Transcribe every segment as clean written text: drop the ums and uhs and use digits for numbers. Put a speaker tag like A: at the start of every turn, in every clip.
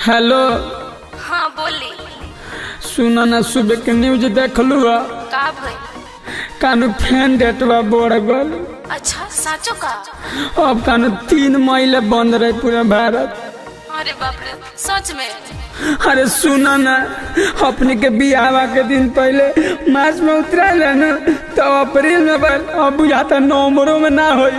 A: Hello.
B: हाँ बोली।
A: सुना ना सुबह के न्यूज देख लू
B: का भाई?
A: कानू फैन डेटवा बढ़ गल।
B: अच्छा साचो का?
A: अब कानू 3 महीने बंद रहे पूरा भारत।
B: अरे बाप रे सच में?
A: अरे सुना ना अपने के बियाह के दिन पहले मार्च में उतरा ना तो अप्रैल में बन, अब बुझाता नवंबरों में ना होई।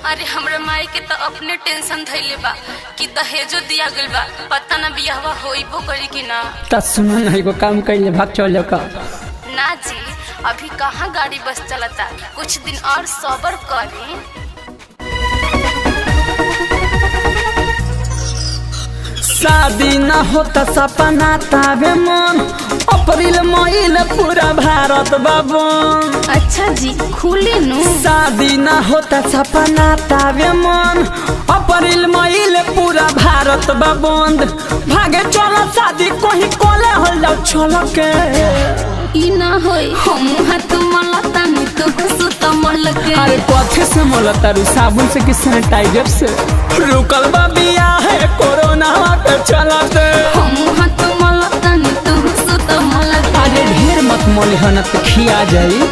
B: अरे हमरे माई के तो अपने टेंशन धैले बा कि दहेजो दिया गइल बा, पता ना बियाहवा होइबो करी कि ना।
A: त सुना ना एगो काम कइले भाग चल का।
B: ना जी अभी कहाँ गाड़ी बस चलता, कुछ दिन और सब्र करी।
A: शादी ना होता सपना तावे मन, अप्रैल महीने पूरा भारत बाबन।
B: अच्छा जी खुली नु।
A: शादी ना होता सपना तावे मन, अप्रैल महीने पूरा भारत बाबन। भागे चलो शादी कोही कोले हो जाओ चलो के।
B: ई ना होई हम हाथ मलता नी तो सुत मल के।
A: अरे कथे से मलता रू साबुन से कि सैनिटाइजर से? रुकल बा बियाह है कोरोना के चलते।
B: हम हाथ मलता नी तो सुत मल के।
A: अरे ढेर मत मलिहन त खिया जाई।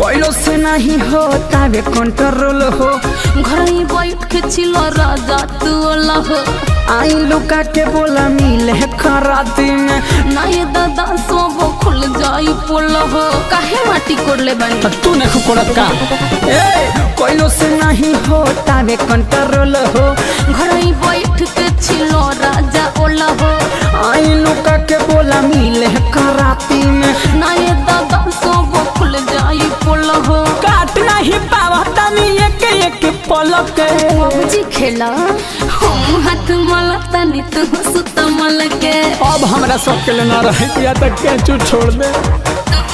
A: कोइलो से नहीं होता वे कंट्रोल हो,
B: घर ही बैठ के चिलो राजा तू हो।
A: आई लुका के बोला मिले खराती में।
B: ना ये दादा सब खुल जाई पोल हो। काहे माटी कोड़ले बानी?
A: तू ने खुकोड़त का? ए कोइलो से नहीं होता वे कंट्रोल हो,
B: घर ही बैठ के चिलो राजा ओला हो।
A: आई लुका के बोला मिले खराती में।
B: ना ये दादा सब खुल जाई पोल हो।
A: काट नहीं पावा तनी एक पलक।
B: बाबूजी खेला हम हाथ मलता नी तो सुत मल के।
A: अब हमरा सब के लेना रहे या तक के छोड़ दे।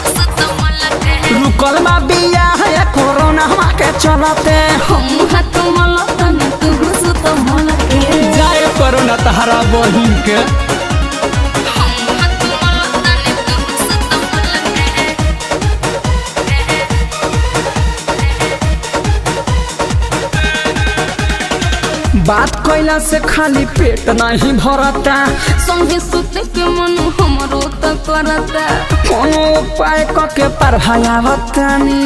B: सुत मल के।
A: रुकल बा बियाह है कोरोना के चलते।
B: हम हाथ मलता नी तो सुत मल के।
A: जाए कोरोना तहरा बहिन के।
B: हम हाथ मलता नी तो सुत मल के।
A: बात कैला से खाली पेट नहीं भरता,
B: संगे सुते के मन हमरो त करता।
A: कोनो उपाय के पढ़ायावतानी।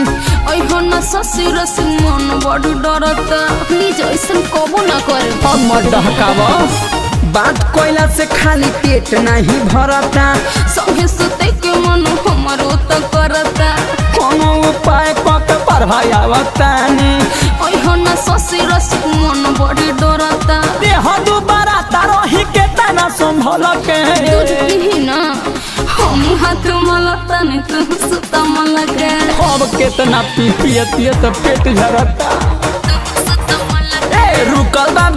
B: अइहो न ससुर से मन बड़ डरता, निज ऐसन कबो न करे।
A: अब मत डहकावा। बात कैला से खाली पेट नहीं भरता,
B: संगे सुते के मन हमरो त करता।
A: कोनो उपाय के पढ़ायावतानी।
B: अइहो न ससुर से मन बड़ डरता।
A: देह दुबारा तारही के तना संभल के।
B: दूध पीही ना हम हाथ मलता नी तो सुत मल के।
A: अब केतना पी पियतिय तो पेट झरता।
B: सुत मल के।
A: ए रुकल बा